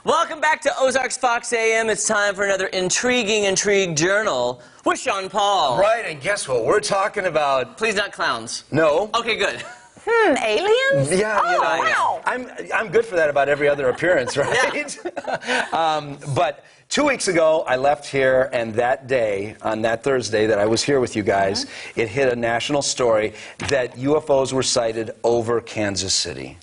Welcome back to Ozarks Fox AM. It's time for another intriguing Intrigue Journal with Sean Paul. Right, and guess what? We're talking about... Please not clowns. No. Okay, good. Aliens? Yeah, oh, you know, wow. I'm good for that about every other appearance, right? But 2 weeks ago, I left here, and that day, on that Thursday that I was here with you guys, it hit a national story that UFOs were sighted over Kansas City.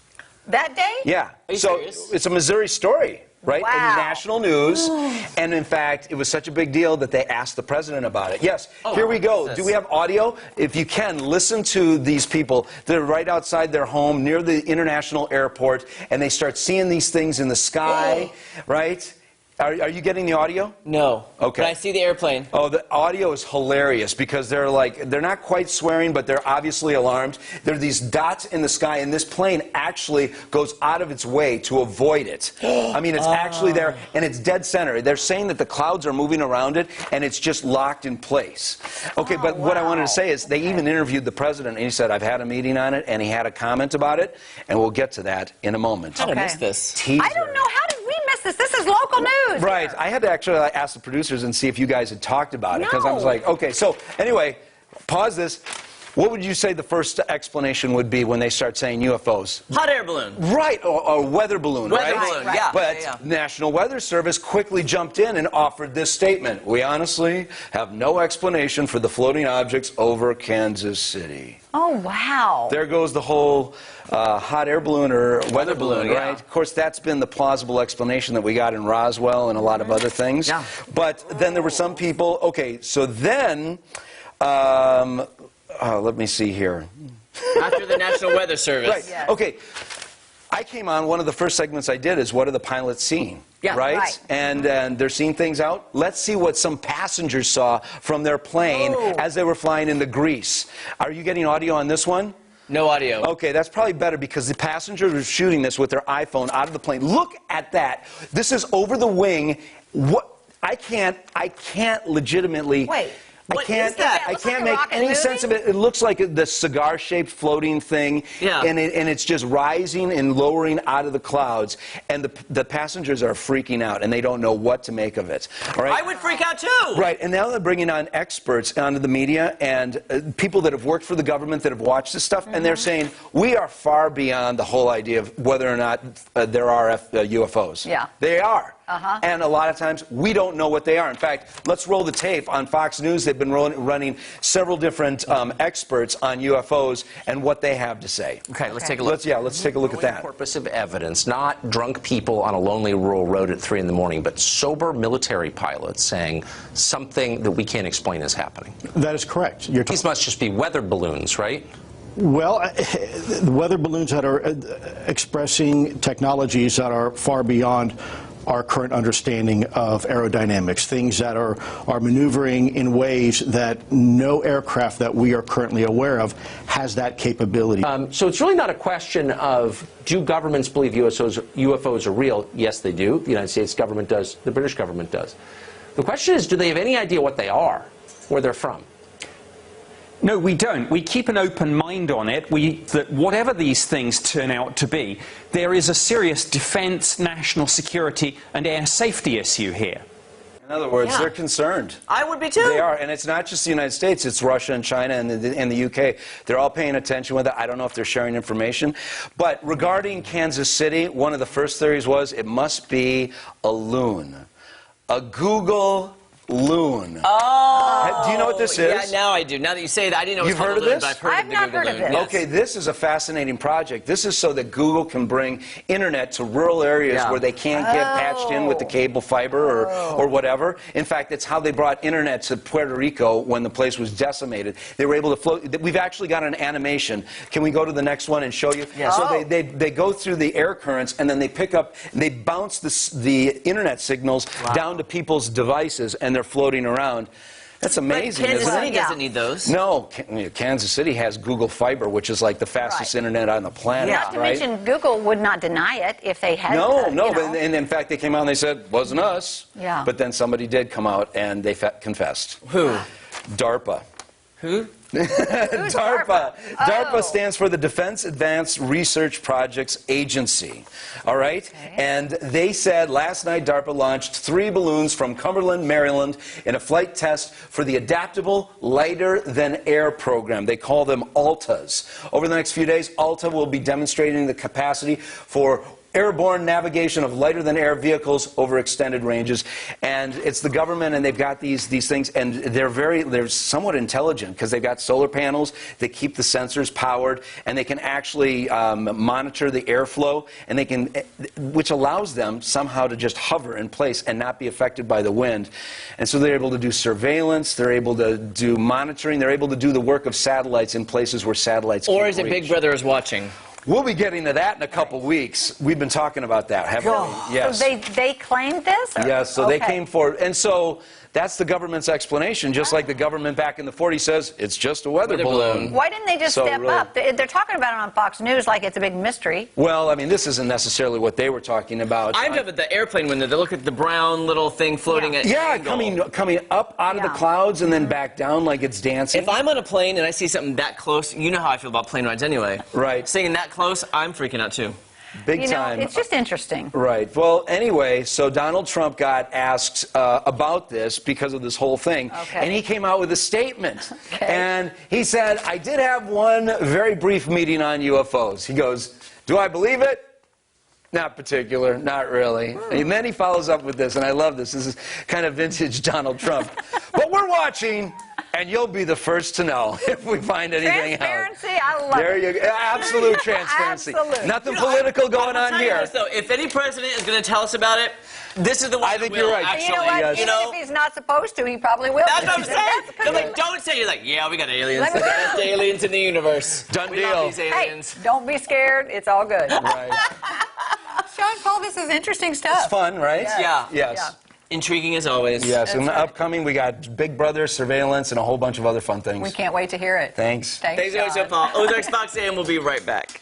That day? Yeah. Are you so serious? it's a Missouri story. Right? Wow. In national news. And in fact, it was such a big deal that they asked the president about it. Yes, here we go. Do we have audio? If you can, listen to these people. They're right outside their home near the international airport, and they start seeing these things in the sky, right? Are you getting the audio? No. Okay. But I see the airplane. Oh, the audio is hilarious because they're not quite swearing, but they're obviously alarmed. There are these dots in the sky, and this plane actually goes out of its way to avoid it. I mean, it's actually there, and it's dead center. They're saying that the clouds are moving around it, and it's just locked in place. Okay, but what I wanted to say is they even interviewed the president, and he said, I've had a meeting on it, and he had a comment about it, and we'll get to that in a moment. How did I miss this? Teaser. I don't know. How did we miss this? This is local news. Right. Here. I had to actually ask the producers and see if you guys had talked about it. Because I was No. like, okay, so anyway, pause this. What would you say the first explanation would be when they start saying UFOs? Hot air balloon. Right, or weather balloon, Weather right? balloon, Right. yeah. But yeah. National Weather Service quickly jumped in and offered this statement. We honestly have no explanation for the floating objects over Kansas City. Oh, wow. There goes the whole hot air balloon or weather balloon, balloon, right? yeah. Of course, that's been the plausible explanation that we got in Roswell and a lot of other things. Yeah. But then there were some people, okay, so then, let me see here. After the National Weather Service. Right, Yes. okay. I came on, one of the first segments I did is what are the pilots seeing? Yeah. Right? And they're seeing things out. Let's see what some passengers saw from their plane as they were flying into Greece. Are you getting audio on this one? No audio. Okay, that's probably better because the passengers were shooting this with their iPhone out of the plane. Look at that. This is over the wing. What? I can't legitimately... Wait. What is that? I It looks can't like a make rocket any movie? sense of it. It looks like the cigar-shaped floating thing, Yeah. and it's just rising and lowering out of the clouds, and the passengers are freaking out, and they don't know what to make of it. All right? I would freak out too. Right, and now they're bringing on experts onto the media and people that have worked for the government that have watched this stuff, and they're saying, we are far beyond the whole idea of whether or not there are UFOs. Yeah. They are. And a lot of times, we don't know what they are. In fact, let's roll the tape. On Fox News, they've been running several different experts on UFOs and what they have to say. Okay, let's take a look. Let's take a look at that. Corpus of evidence, not drunk people on a lonely rural road at 3 in the morning, but sober military pilots saying something that we can't explain is happening. That is correct. These must just be weather balloons, right? Well, the weather balloons that are expressing technologies that are far beyond our current understanding of aerodynamics, things that are maneuvering in ways that no aircraft that we are currently aware of has that capability. So it's really not a question of do governments believe UFOs are real? Yes, they do. The United States government does. The British government does. The question is, do they have any idea what they are, where they're from? No, we don't. We keep an open mind on it. That whatever these things turn out to be, there is a serious defense, national security, and air safety issue here. In other words, they're concerned. I would be too. They are, and it's not just the United States, it's Russia and China and the UK. They're all paying attention with it. I don't know if they're sharing information. But regarding Kansas City, one of the first theories was it must be a loon. A Google Loon. Oh. Do you know what this is? Yeah, now I do. Now that you say that, I didn't know You've it was heard called of a loon, this? but I've heard I've of the not Google heard of Loon. this. Yes. Okay, this is a fascinating project. This is so that Google can bring internet to rural areas where they can't get patched in with the cable fiber or whatever. In fact, it's how they brought internet to Puerto Rico when the place was decimated. They were able to float. We've actually got an animation. Can we go to the next one and show you? Yes. So they go through the air currents and then they pick up, they bounce the internet signals down to people's devices and they're floating around. That's amazing, But Kansas isn't City it? doesn't need those. No, Kansas City has Google Fiber, which is like the fastest internet on the planet, Not to right? mention, Google would not deny it if they had. No, you know. but and in fact, they came out and they said, wasn't us. Yeah. But then somebody did come out and they confessed. Who? DARPA. Who? DARPA. Oh. DARPA stands for the Defense Advanced Research Projects Agency. All right? Okay. And they said last night DARPA launched 3 balloons from Cumberland, Maryland in a flight test for the Adaptable Lighter Than Air program. They call them ALTAs. Over the next few days, ALTA will be demonstrating the capacity for airborne navigation of lighter-than-air vehicles over extended ranges. And it's the government, and they've got these things, and they're somewhat intelligent because they've got solar panels that keep the sensors powered, and they can actually monitor the airflow, and they can, which allows them somehow to just hover in place and not be affected by the wind. And so they're able to do surveillance, they're able to do monitoring, they're able to do the work of satellites in places where satellites can't Or is it reach. Big Brother is watching? We'll be getting to that in a couple weeks. We've been talking about that, haven't we? Yes. So they claimed this? Or? Yes, so they Okay. came forward. And so that's the government's explanation, just like the government back in the 40s says, it's just a weather balloon. Why didn't they just So step really- up? They're talking about it on Fox News like it's a big mystery. Well, I mean, this isn't necessarily what they were talking about. I'm talking about the airplane window. They look at the brown little thing floating at Yeah, angle. coming up out of the Yeah. clouds and then back down like it's dancing. If I'm on a plane and I see something that close, you know how I feel about plane rides anyway. Right. Seeing that close, I'm freaking out too. Big You know, time. it's just interesting. Right. Well, anyway, so Donald Trump got asked about this because of this whole thing. Okay. And he came out with a statement. Okay. And he said, I did have one very brief meeting on UFOs. He goes, do I believe it? Not particular, not really. And then he follows up with this, and I love this. This is kind of vintage Donald Trump. But we're watching, and you'll be the first to know if we find anything out. Transparency, I love There it. you go. Absolute transparency. Absolute. Nothing political going I'll on tell you here. this, though, if any president is going to tell us about it, this is the one I that think will, you're right. actually. You know what? yes. Even You know? if he's not supposed to, he probably will. That's what I'm saying. That's They're like, don't say it. You're like, yeah, we got aliens. Let me- The best aliens in the universe. Done we deal. love these Hey, aliens. don't be scared. It's all good. Right. Sean Paul, this is interesting stuff. It's fun, right? Yeah. Yes. Yeah. Intriguing as always. Yes. And That's right. upcoming, we got Big Brother, surveillance, and a whole bunch of other fun things. We can't wait to hear it. Thanks. Thanks so much, Sean. Paul. Ozarks Fox AM will be right back.